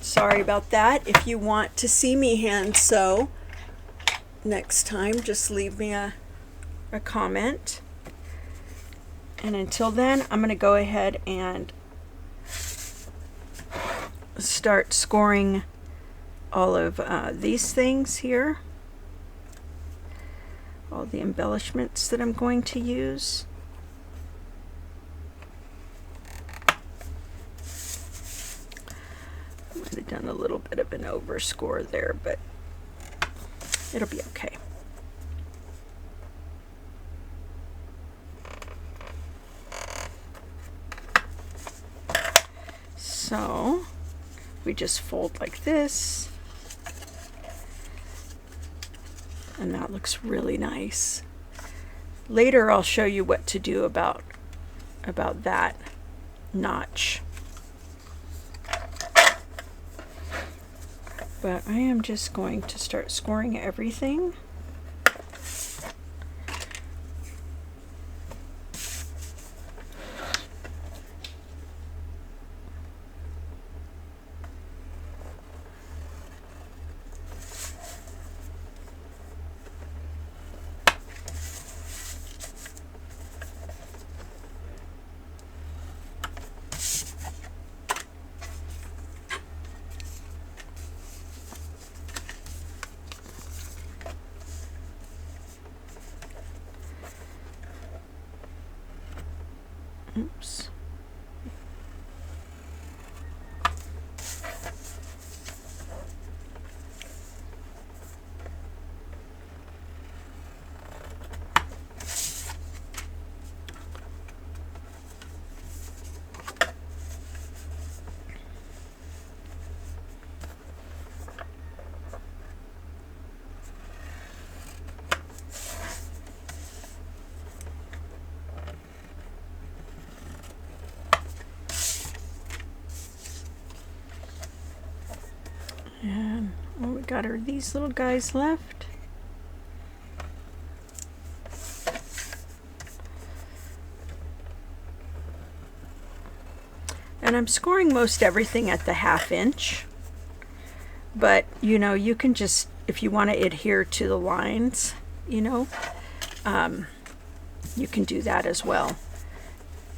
Sorry about that. If you want to see me hand sew next time, just leave me a comment. And until then, I'm going to go ahead and start scoring all of these things here, all the embellishments that I'm going to use. I might have done a little bit of an overscore there, but it'll be okay. So we just fold like this, and that looks really nice. Later I'll show you what to do about that notch. But I am just going to start scoring everything. Oops. And all we got are these little guys left. And I'm scoring most everything at the 1/2 inch. But, you know, you can just, if you want to adhere to the lines, you know, you can do that as well.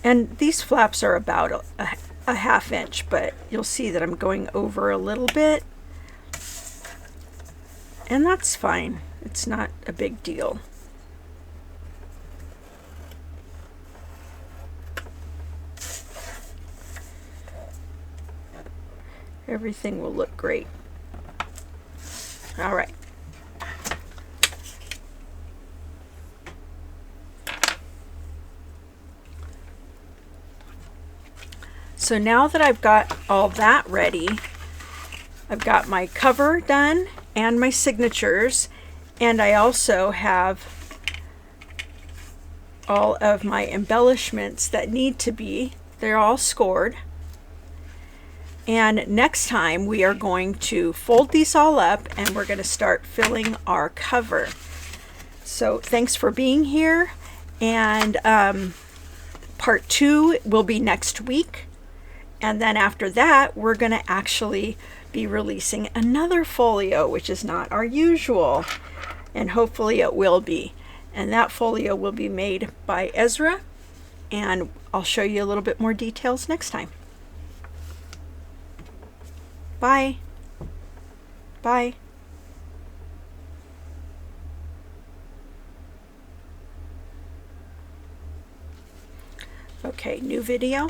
And these flaps are about a 1/2 inch, but you'll see that I'm going over a little bit. And that's fine. It's not a big deal. Everything will look great. All right. So now that I've got all that ready, I've got my cover done and my signatures, and I also have all of my embellishments that need to be, they're all scored. And next time we are going to fold these all up and we're going to start filling our cover. So thanks for being here, and part 2 will be next week. And then after that, we're going to actually be releasing another folio, which is not our usual, and hopefully it will be. And that folio will be made by Ezra, and I'll show you a little bit more details next time. Bye. Bye. Okay, new video.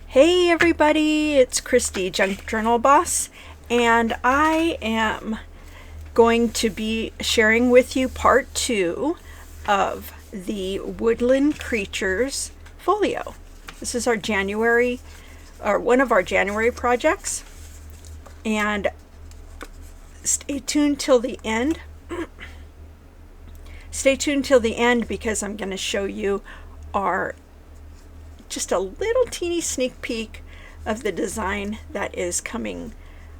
Hey everybody, it's Christy, Junk Journal Boss, and I am going to be sharing with you part 2 of the Woodland Creatures Folio. This is our January, or one of our January projects, and stay tuned till the end. Stay tuned till the end because I'm going to show you our just a little teeny sneak peek of the design that is coming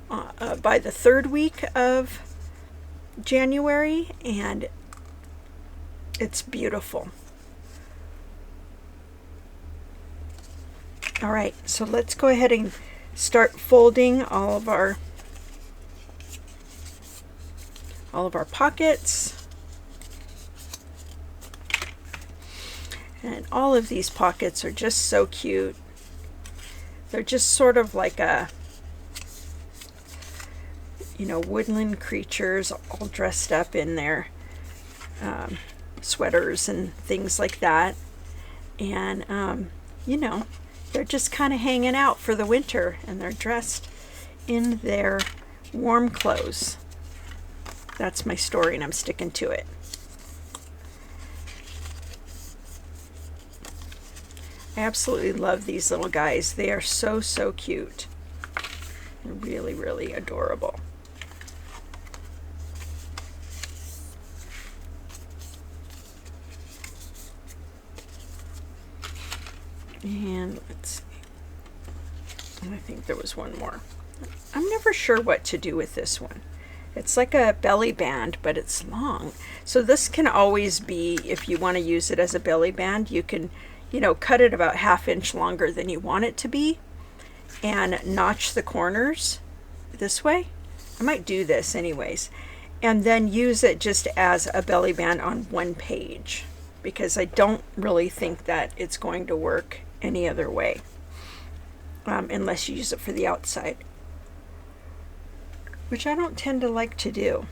by the 3rd week of January, and it's beautiful. All right, so let's go ahead and start folding all of our pockets. And all of these pockets are just so cute. They're just sort of like a, you know, woodland creatures all dressed up in their sweaters and things like that. And, you know, they're just kind of hanging out for the winter, and they're dressed in their warm clothes. That's my story, and I'm sticking to it. I absolutely love these little guys. They are so, so cute. They're really, really adorable. And let's see. And I think there was one more. I'm never sure what to do with this one. It's like a belly band, but it's long. So this can always be, if you want to use it as a belly band, you can, you know, cut it about 1/2 inch longer than you want it to be and notch the corners this way. I might do this anyways. And then use it just as a belly band on one page, because I don't really think that it's going to work any other way, unless you use it for the outside, which I don't tend to like to do.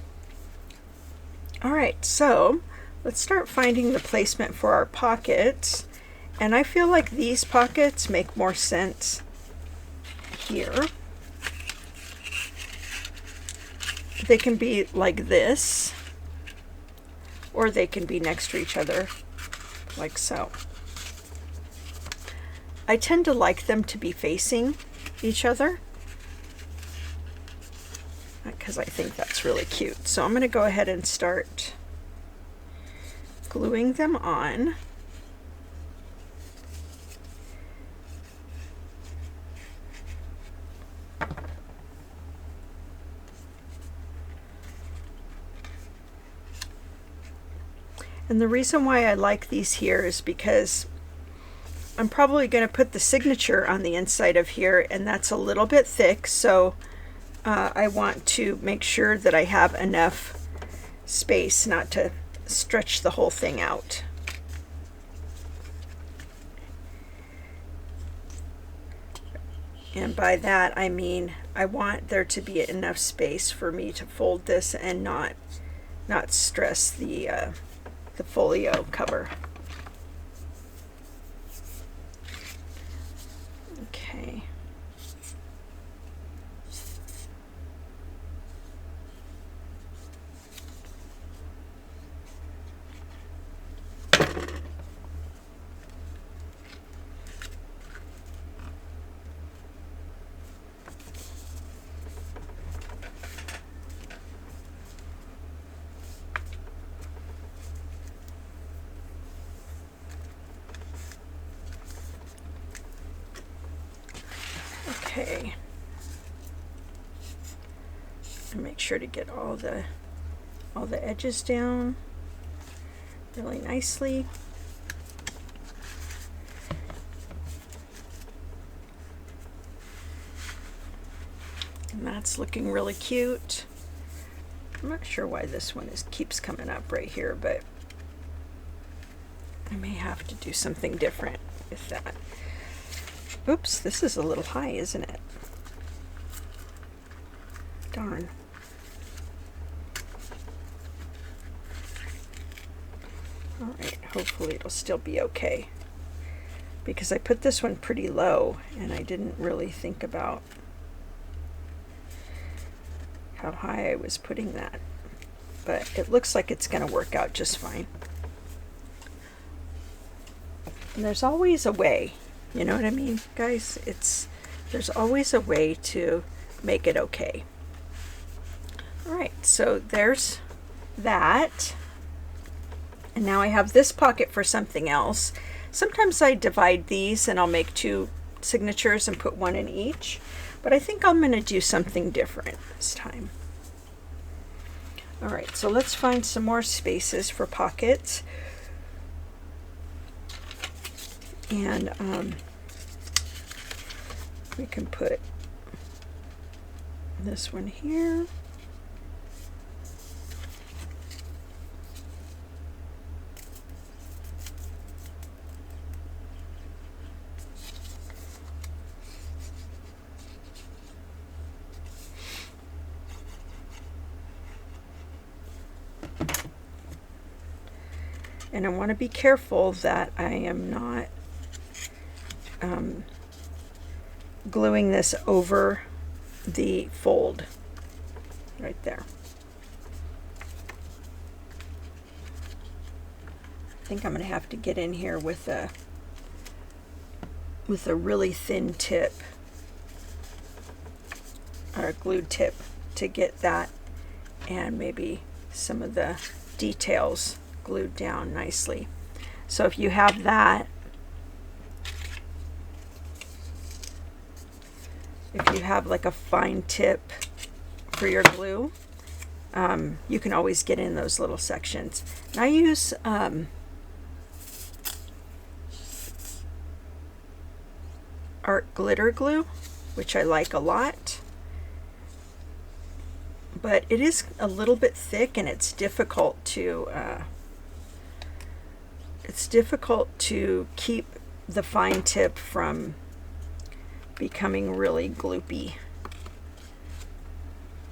All right, so let's start finding the placement for our pockets. And I feel like these pockets make more sense here. They can be like this, or they can be next to each other, like so. I tend to like them to be facing each other, because I think that's really cute. So I'm going to go ahead and start gluing them on. And the reason why I like these here is because I'm probably going to put the signature on the inside of here, and that's a little bit thick, so I want to make sure that I have enough space not to stretch the whole thing out. And by that I mean I want there to be enough space for me to fold this and not stress the folio cover. Okay. Okay. And make sure to get all the edges down really nicely. And that's looking really cute. I'm not sure why this one keeps coming up right here, but I may have to do something different with that. Oops, this is a little high, isn't it? Darn. All right, hopefully it'll still be okay, because I put this one pretty low and I didn't really think about how high I was putting that, but it looks like it's going to work out just fine. And there's always a way. You know what I mean, guys? There's always a way to make it okay. All right, so there's that. And now I have this pocket for something else. Sometimes I divide these and I'll make 2 signatures and put 1 in each, but I think I'm going to do something different this time. All right, so let's find some more spaces for pockets. And We can put this one here. And I want to be careful that I am not gluing this over the fold right there. I think I'm going to have to get in here with a really thin tip, or a glued tip, to get that and maybe some of the details glued down nicely. So if you have that, if you have like a fine tip for your glue, you can always get in those little sections. And I use art glitter glue, which I like a lot, but it is a little bit thick and it's difficult to keep the fine tip from becoming really gloopy,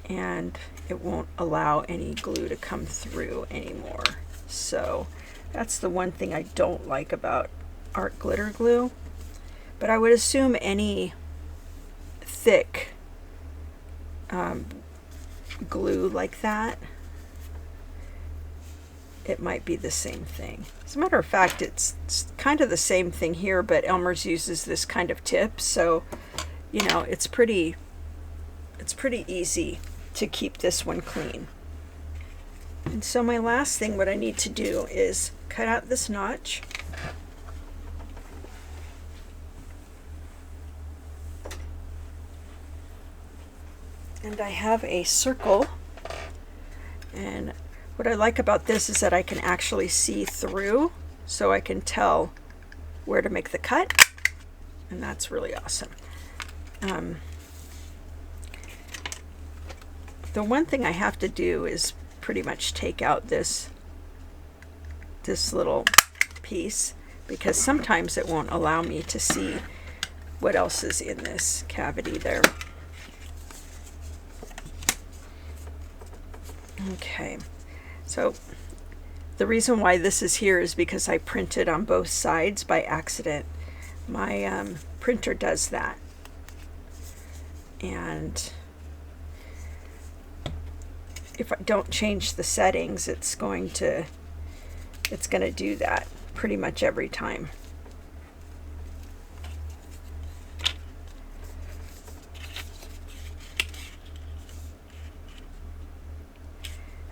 and it won't allow any glue to come through anymore. So that's the one thing I don't like about art glitter glue. But I would assume any thick glue like that, it might be the same thing. As a matter of fact, it's kind of the same thing here, but Elmer's uses this kind of tip, so you know, it's pretty easy to keep this one clean. And so my last thing, what I need to do is cut out this notch. And I have a circle, and what I like about this is that I can actually see through, so I can tell where to make the cut, and that's really awesome. The one thing I have to do is pretty much take out this little piece, because sometimes it won't allow me to see what else is in this cavity there. Okay, so the reason why this is here is because I printed on both sides by accident. My printer does that, and if I don't change the settings, it's going to do that pretty much every time.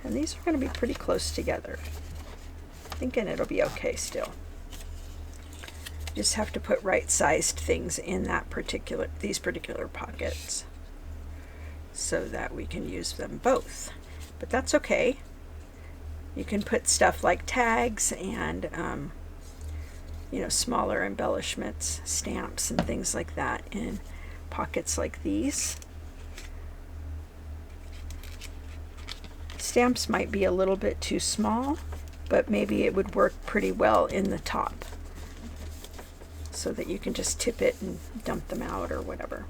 And these are going to be pretty close together. Thinking it'll be okay still. Just have to put right-sized things in these particular pockets so that we can use them both. But that's okay. You can put stuff like tags and you know, smaller embellishments, stamps and things like that in pockets like these. Stamps might be a little bit too small, but maybe it would work pretty well in the top, so that you can just tip it and dump them out or whatever.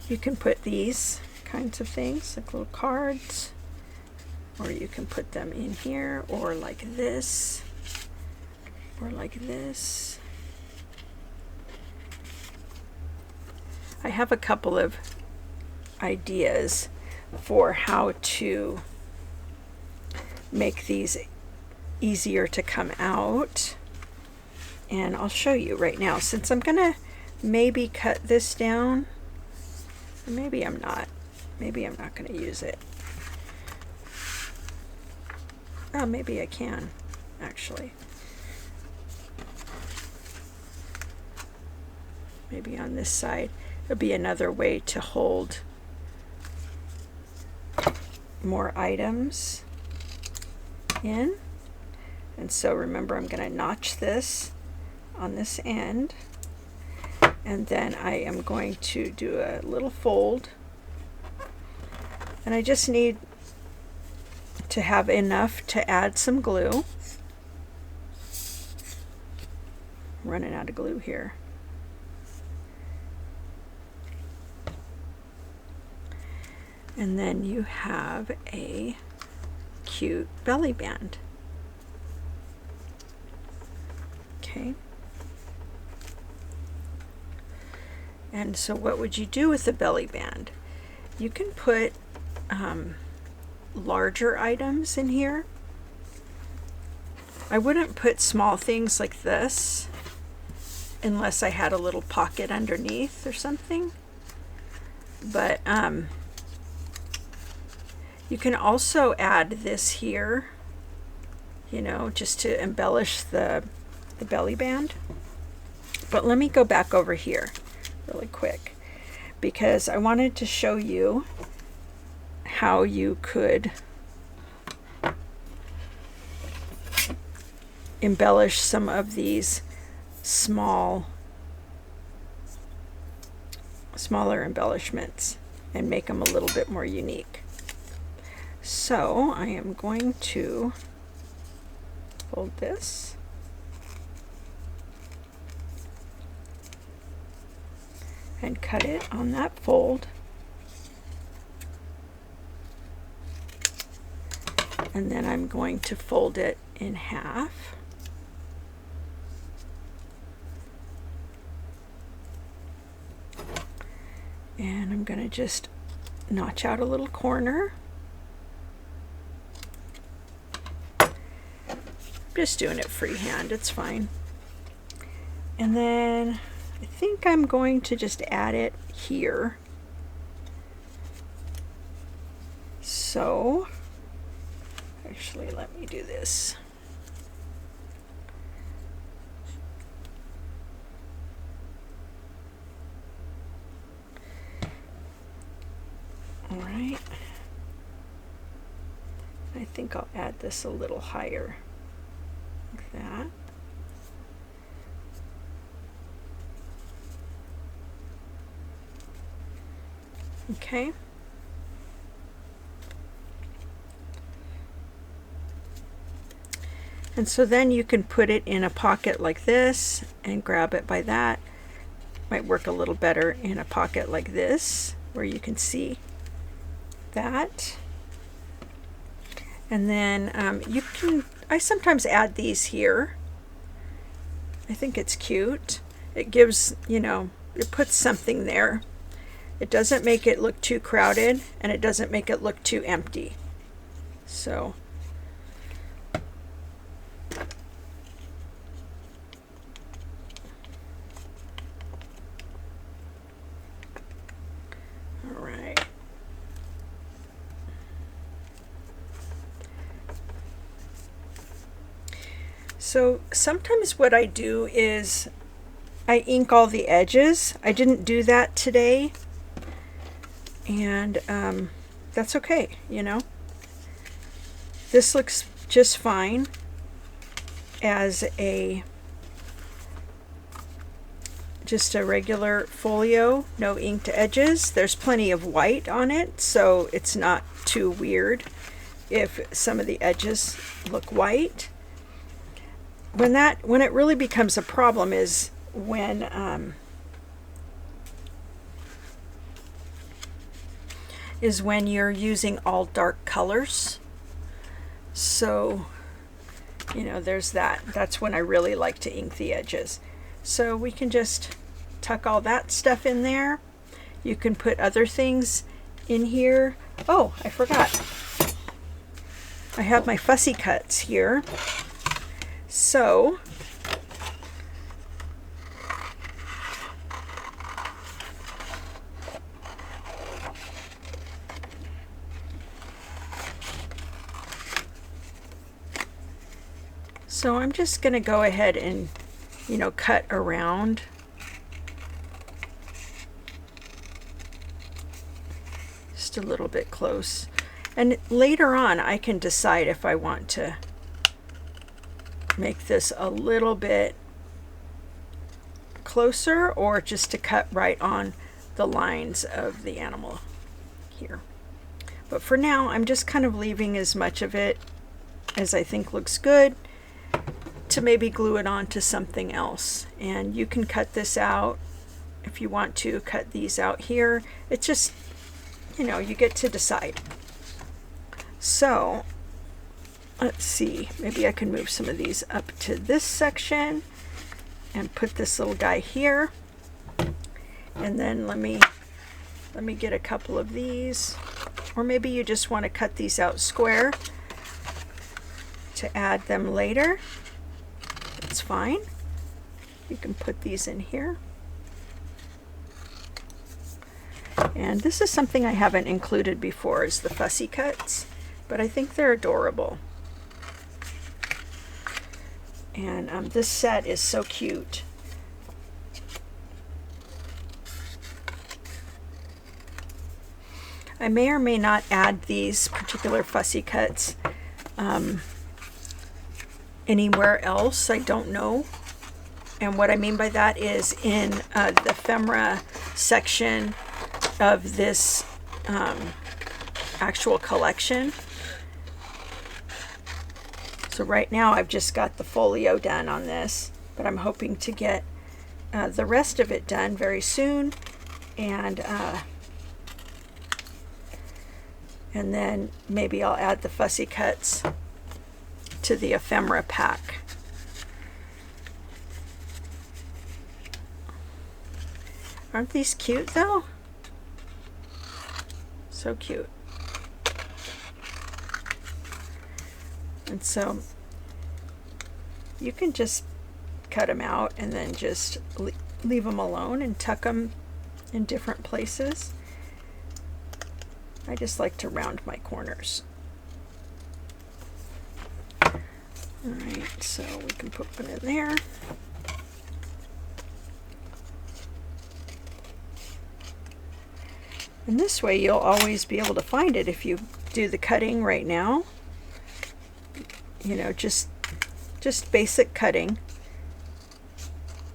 You can put these kinds of things, like little cards, or you can put them in here, or like this, or like this. I have a couple of ideas for how to make these easier to come out, and I'll show you right now. Since I'm gonna maybe cut this down, or maybe I'm not gonna use it. Oh, maybe I can actually. Maybe on this side it'll be another way to hold more items in. And so remember, I'm going to notch this on this end, And then I am going to do a little fold, and I just need to have enough to add some glue. I'm running out of glue here. And then you have a cute belly band. Okay. And so what would you do with the belly band? You can put larger items in here. I wouldn't put small things like this unless I had a little pocket underneath or something. But you can also add this here, you know, just to embellish the belly band. But let me go back over here really quick, because I wanted to show you how you could embellish some of these smaller embellishments and make them a little bit more unique. So I am going to fold this. And cut it on that fold. And then I'm going to fold it in half. And I'm going to just notch out a little corner. I'm just doing it freehand, it's fine. And then I think I'm going to just add it here. So, actually, let me do this. All right. I think I'll add this a little higher, like that. Okay. And so then you can put it in a pocket like this and grab it by that. Might work a little better in a pocket like this, where you can see that. And then you can, I sometimes add these here. I think it's cute. It gives, you know, it puts something there. It doesn't make it look too crowded, and it doesn't make it look too empty. So all right. So sometimes what I do is I ink all the edges. I didn't do that today. And that's okay, you know. This looks just fine as just a regular folio, no inked edges. There's plenty of white on it, so it's not too weird if some of the edges look white. When it really becomes a problem is when you're using all dark colors. So, you know, there's that. That's when I really like to ink the edges. So we can just tuck all that stuff in there. You can put other things in here. Oh, I forgot. I have my fussy cuts here. So I'm just going to go ahead and, you know, cut around. Just a little bit close. And later on I can decide if I want to make this a little bit closer or just to cut right on the lines of the animal here. But for now, I'm just kind of leaving as much of it as I think looks good to maybe glue it on to something else. And you can cut this out if you want to cut these out here. It's just, you know, you get to decide. So let's see, maybe I can move some of these up to this section and put this little guy here. And then let me get a couple of these, or maybe you just want to cut these out square to add them later. That's fine. You can put these in here. And this is something I haven't included before, is the fussy cuts, but I think they're adorable. And this set is so cute. I may or may not add these particular fussy cuts anywhere else. I don't know. And what I mean by that is in the ephemera section of this actual collection. So right now I've just got the folio done on this, but I'm hoping to get the rest of it done very soon. And then maybe I'll add the fussy cuts to the ephemera pack. Aren't these cute though? So cute. And so you can just cut them out and then just leave them alone and tuck them in different places. I just like to round my corners. Alright, so we can put one in there. And this way you'll always be able to find it if you do the cutting right now. You know, just basic cutting.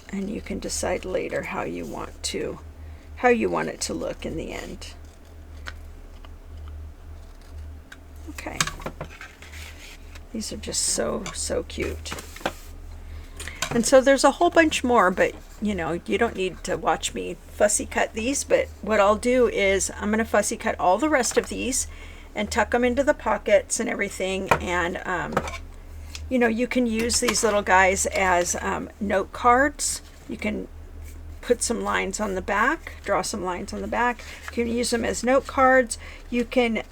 And you can decide later how you want it to look in the end. Okay. These are just so cute. And so there's a whole bunch more, but you know, you don't need to watch me fussy cut these, but what I'll do is I'm going to fussy cut all the rest of these and tuck them into the pockets and everything. And you know, you can use these little guys as note cards. You can put some lines on the back, draw some lines on the back. You can use them as note cards. You can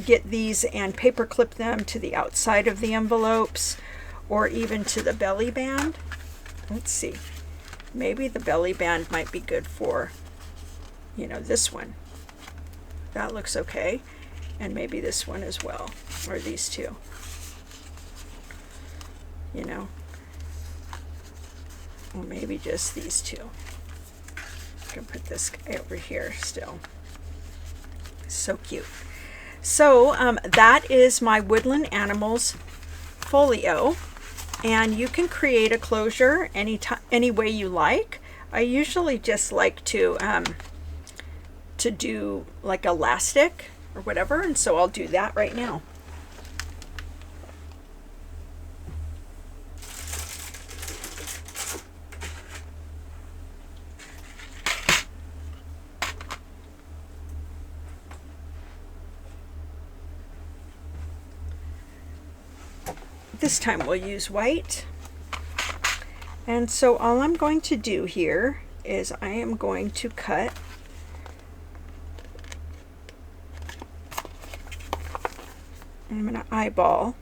get these and paper clip them to the outside of the envelopes or even to the belly band. Let's see, maybe the belly band might be good for, you know, this one. That looks okay. And maybe this one as well, or these two. You know, or maybe just these two. I can put this guy over here still. So cute. So that is my Woodland Animals folio, and you can create a closure any way you like. I usually just like to do like elastic or whatever, and so I'll do that right now. This time we'll use white. And so all I'm going to do here is I am going to cut I'm going to eyeball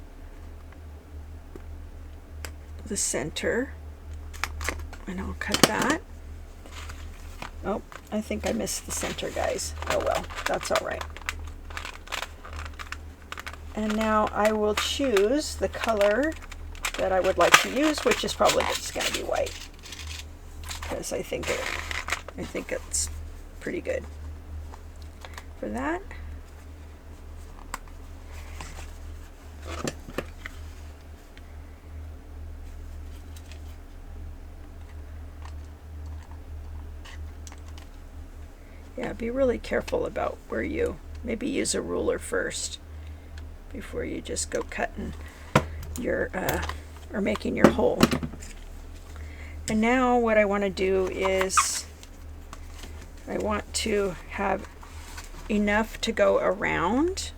the center, and I'll cut that. Oh, I think I missed the center, guys. Oh well, that's all right. And now I will choose the color that I would like to use, which is probably just going to be white, because I think it's pretty good for that. Yeah, be really careful about where you maybe use a ruler first before you just go cutting your or making your hole. And now what I want to do is I want to have enough to go around,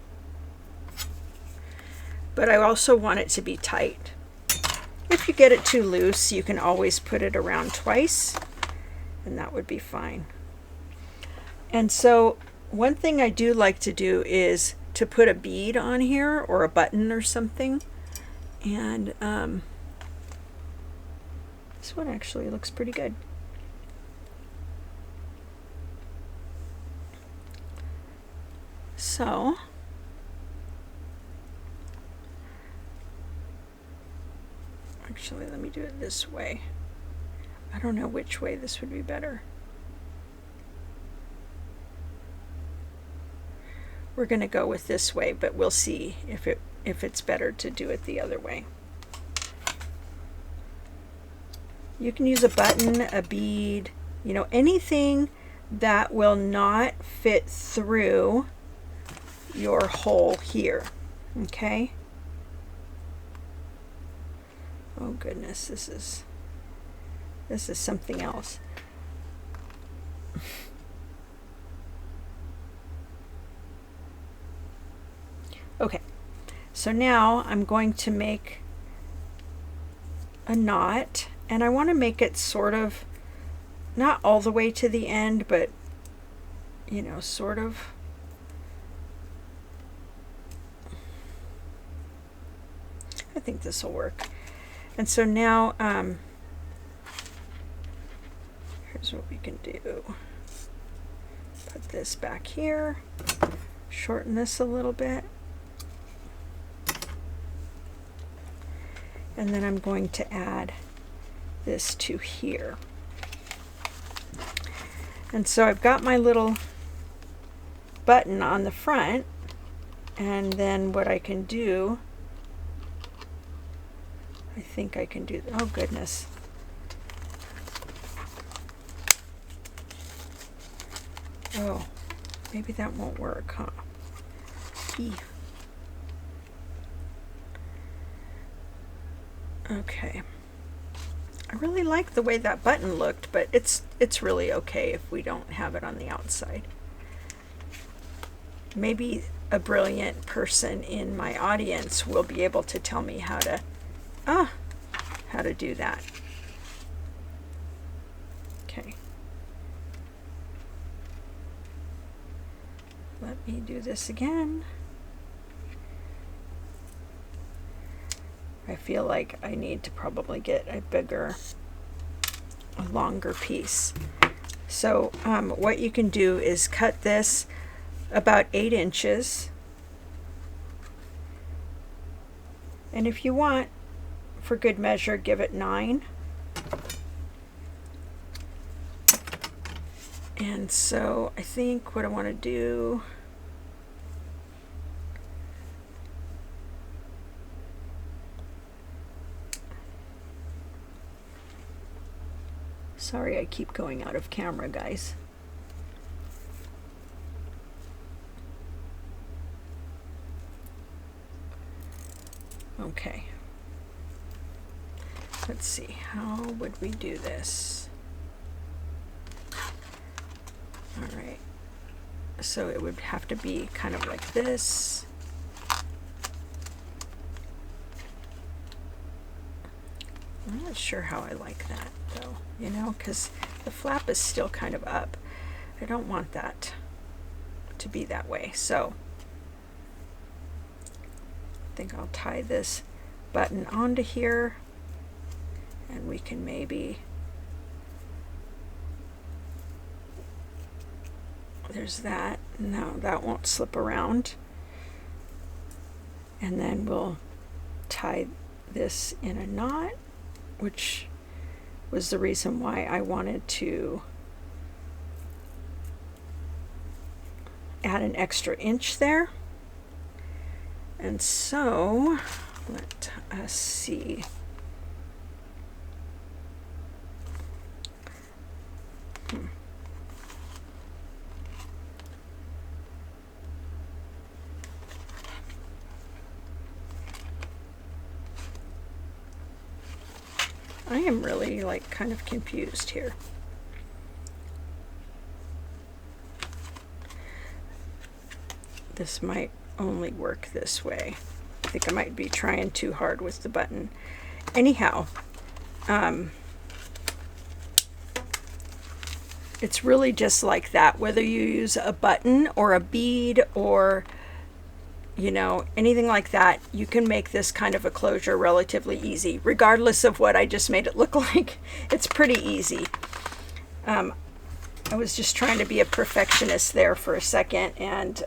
but I also want it to be tight. If you get it too loose, you can always put it around twice, and that would be fine. And so one thing I do like to do is to put a bead on here or a button or something. And this one actually looks pretty good. So actually, let me do it this way. I don't know which way this would be better. We're going to go with this way, but we'll see if it's better to do it the other way. You can use a button, a bead, you know, anything that will not fit through your hole here. Okay? Oh goodness, this is something else. Okay, so now I'm going to make a knot, and I want to make it sort of not all the way to the end, but you know, sort of. I think this will work. And so now here's what we can do. Put this back here, shorten this a little bit. And then I'm going to add this to here. And so I've got my little button on the front, and then what I can do, I think I can do, oh goodness. Oh, maybe that won't work, huh? Eee. Okay. I really like the way that button looked, but it's really okay if we don't have it on the outside. Maybe a brilliant person in my audience will be able to tell me how to do that. Okay. Let me do this again. I feel like I need to probably get a bigger, a longer piece. So what you can do is cut this about 8 inches. And if you want, for good measure, give it 9. And so I think what I want to do, sorry, I keep going out of camera, guys. Okay. Let's see, how would we do this? All right. So it would have to be kind of like this. I'm not sure how I like that, though, you know, because the flap is still kind of up. I don't want that to be that way. So I think I'll tie this button onto here, and we can maybe, there's that. No, that won't slip around. And then we'll tie this in a knot, which was the reason why I wanted to add an extra inch there. And so let us see. I am really like kind of confused here. This might only work this way. I think I might be trying too hard with the button. Anyhow, it's really just like that. Whether you use a button or a bead or, you know, anything like that, you can make this kind of a closure relatively easy, regardless of what I just made it look like. It's pretty easy. I was just trying to be a perfectionist there for a second, and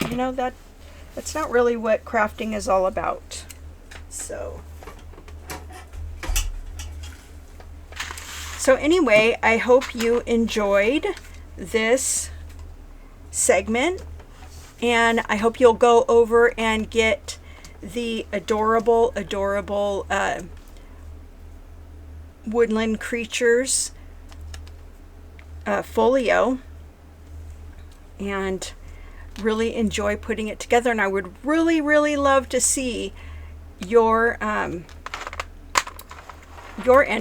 you know, that's not really what crafting is all about. So anyway, I hope you enjoyed this segment, and I hope you'll go over and get the adorable Woodland Creatures Folio, and really enjoy putting it together. And I would really love to see your end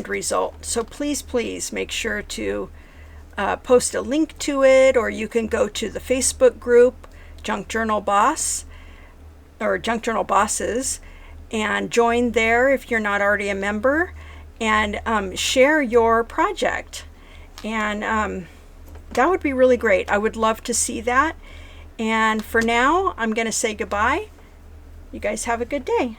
result. So please make sure to post a link to it, or you can go to the Facebook group Junk Journal Boss or Junk Journal Bosses and join there if you're not already a member, and share your project. And that would be really great. I would love to see that. And for now, I'm going to say goodbye. You guys have a good day.